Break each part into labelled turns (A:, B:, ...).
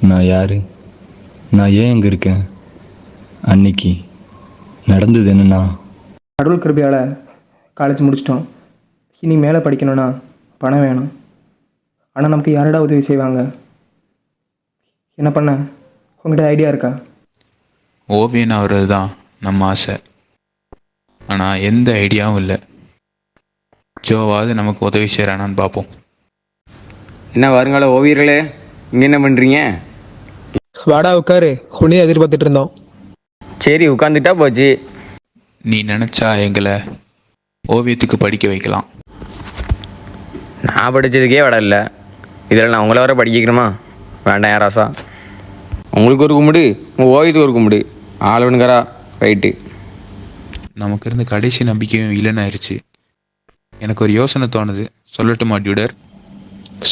A: நான் யார், நான் ஏன் இங்கே இருக்கேன், அன்னைக்கு நடந்தது என்னன்னா,
B: கடவுள் கிருபையால் காலேஜ் முடிச்சிட்டோம். இனி மேலே படிக்கணும்னா பணம் வேணும். ஆனால் நமக்கு யாரடா உதவி செய்வாங்க? என்ன பண்ண? உங்கள்கிட்ட ஐடியா இருக்கா?
C: ஓவியன் ஆகிறது தான் நம்ம ஆசை. ஆனால் எந்த ஐடியாவும் இல்லை. ஜோவாவது நமக்கு உதவி செய்கிறானான்னு பார்ப்போம்.
D: என்ன வருங்கால ஓவியர்களே, இங்கே என்ன பண்ணுறீங்க?
B: வாடா உட்காரு, உன்னையே எதிர்பார்த்துட்டு இருந்தோம்.
D: சரி, உட்காந்துட்டா போச்சு.
C: நீ நினச்சா எங்களை ஓவியத்துக்கு படிக்க வைக்கலாம்.
D: நான் படித்ததுக்கே வட இல்லை, இதில் நான் உங்களை வர படிக்க வைக்கணுமா? வேண்டாம் யாராசா. உங்களுக்கு ஒரு கும்பிடு, உங்கள் ஓவியத்துக்கு ஒரு கும்பிடு. ஆளுனுங்கிறா ரைட்டு.
C: நமக்கு இருந்த கடைசி நம்பிக்கையும் இல்லைன்னு ஆயிடுச்சு. எனக்கு ஒரு யோசனை தோணுது, சொல்லட்டுமா டியூடர்?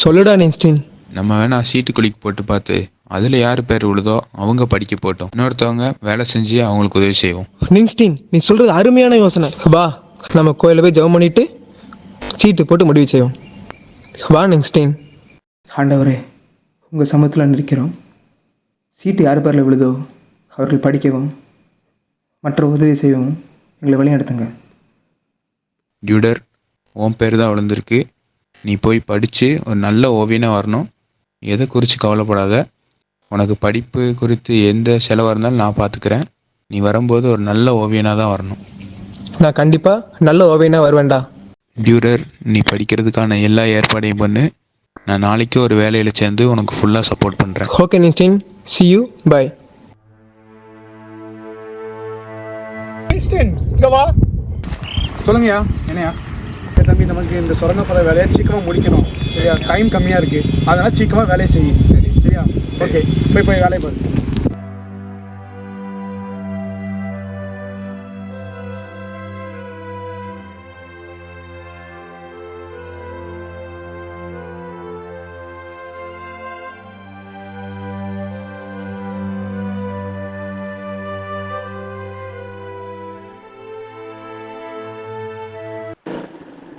B: சொல்லுடா நின்ஸ்டின்.
C: நம்ம வேணா சீட்டு குளிக்கு போட்டு பார்த்து அதில் யார் பேர் விழுதோ அவங்க படிக்க போட்டோம், இன்னொருத்தவங்க வேலை செஞ்சு அவங்களுக்கு உதவி செய்வோம்.
B: நின்ஸ்டின், நீ சொல்கிறது அருமையான யோசனை. வா, நம்ம கோயிலில் போய் ஜெபம் பண்ணிட்டு சீட்டு போட்டு முடிவு செய்வோம். வா நின்ஸ்டின். ஆண்டவரே, உங்கள் சமூகத்தில் நிற்கிறோம். சீட்டு யார் பேரில் விழுதோ அவர்கள் படிக்கவும் மற்ற உதவி செய்யவும் எங்களை வழி நடத்துங்க.
C: டியூடர், உன் பேர் தான் விழுந்திருக்கு. நீ போய் படித்து ஒரு நல்ல ஓவியனாக வரணும். எதை குறித்து கவலைப்படாத. உனக்கு படிப்பு குறித்து எந்த செலவாக இருந்தாலும் நான் பார்த்துக்கிறேன். நீ வரும்போது ஒரு நல்ல ஓவியனாக தான் வரணும்.
B: நான் கண்டிப்பாக நல்ல ஓவியனாக வருவேன்டா.
C: டியூடர், நீ படிக்கிறதுக்கான எல்லா ஏற்பாடையும் பண்ணு. நான் நாளைக்கு ஒரு வேலையில் சேர்ந்து உனக்கு ஃபுல்லாக சப்போர்ட் பண்ணுறேன்.
B: ஓகே நின்ஸ்டின், see you, bye.
E: இங்கே வா. சொல்லுங்கய்யா, என்னையா? தம்பி, நமக்கு இந்த சுரங்கப்பாதை வேலையை சீக்கிரமாக முடிக்கணும். சரியா? டைம் கம்மியாக இருக்குது, அதனால் சீக்கிரமாக வேலையை செய்யும். சரி சரியா? ஓகே, போய் வேலையை பாரு.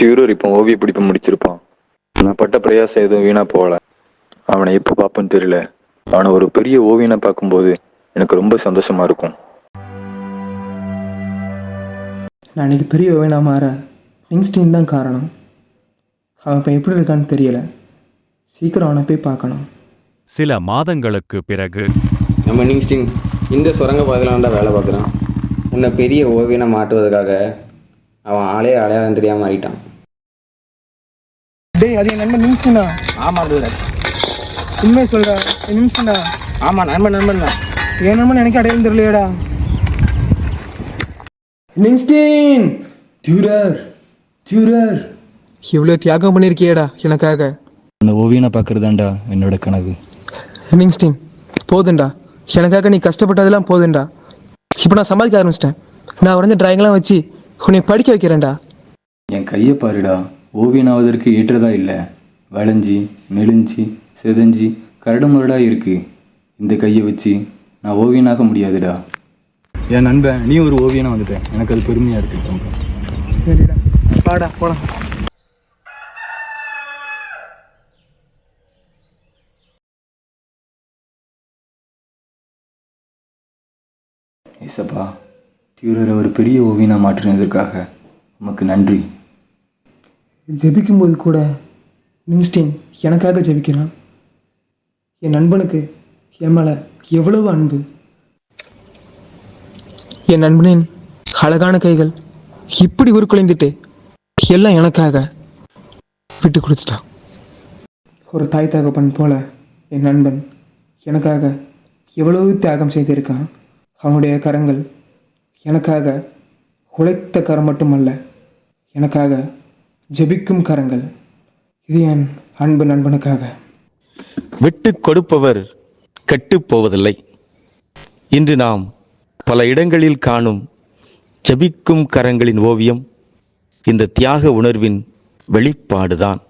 A: டியூரர் இப்போ ஓவிய பிடிப்பு முடிச்சிருப்பான். நான் பட்ட பிரயாசம் எதுவும் வீணா போகல. அவனை எப்போ பார்ப்பேன்னு தெரியல. அவனை ஒரு பெரிய ஓவியனை பார்க்கும்போது எனக்கு ரொம்ப சந்தோஷமா இருக்கும்.
B: நான் இன்னைக்கு பெரிய ஓவியனாக மாற நின்ஸ்டின் தான் காரணம். அவன் இப்போ எப்படி இருக்கான்னு தெரியல. சீக்கிரம் அவனை போய் பார்க்கணும்.
F: சில மாதங்களுக்கு பிறகு
D: நம்ம நிங்ஸ்டின் இந்த சுரங்கப்பாதையில் வேலை பார்க்குறான். உன்னை பெரிய ஓவியனை மாட்டுவதற்காக அவன் அடையாளம் தெரியாமல் மாறிட்டான்.
B: டேய், அது என் நண்பன் நின்ஸ்டினா?
D: ஆமாம்,
B: உண்மையை சொல்கிறா? நின்ஸ்டினா?
D: ஆமாம், நண்பன் தான்.
B: என் நண்பன் எனக்கு அடையாளம் தெரியலையாடா. நின்ஸ்டின்! டியூரர், இவ்வளோ தியாகம் பண்ணியிருக்கியேடா எனக்காக.
A: அந்த ஓவியனை பார்க்கறதாண்டா என்னோட கனவு.
B: நின்ஸ்டின், போதுண்டா. எனக்காக நீ கஷ்டப்பட்டதெல்லாம் போதுண்டா. இப்போ நான் சம்பாதிக்க ஆரம்பிச்சிட்டேன். நான் வரைஞ்ச டிராயிங்லாம் வச்சு உன்னை படிக்க வைக்கிறேன்டா.
A: என் கையை பாருடா, ஓவியனாவதற்கு ஏற்றதா இல்லை. வளைஞ்சி மெலிஞ்சி செதஞ்சி கரடு முரடாக இருக்கு. இந்த கையை வச்சு நான் ஓவியனாக முடியாதுடா. என் நண்பன், நீ ஒரு ஓவியனாக வந்துட்டேன். எனக்கு அது பெருமையாக இருக்கு.
B: சரிடா, வாடா போலாம்.
A: ஏசப்பா, டியூரரை ஒரு பெரிய ஓவியனாக மாற்றினதற்காக உமக்கு நன்றி.
B: ஜெபிக்கும்போது கூட நின்ஸ்டின் எனக்காக ஜெபிக்கிறான். என் நண்பனுக்கு என் மேலே எவ்வளவு அன்பு. என் நண்பனின் அழகான கைகள் இப்படி உருக்குலைந்துட்டு எல்லாம் எனக்காக விட்டு கொடுத்துட்டான். ஒரு தாய் தகப்பன் போல என் நண்பன் எனக்காக எவ்வளவு தியாகம் செய்திருக்கான். அவனுடைய கரங்கள் எனக்காக உழைத்த கரம் மட்டுமல்ல, எனக்காக ஜெபிக்கும் கரங்கள். இது என் அன்பு நண்பனுக்காக.
G: விட்டு கொடுப்பவர் கெட்டுப் போவதில்லை. இன்று நாம் பல இடங்களில் காணும் ஜெபிக்கும் கரங்களின் ஓவியம் இந்த தியாக உணர்வின் வெளிப்பாடுதான்.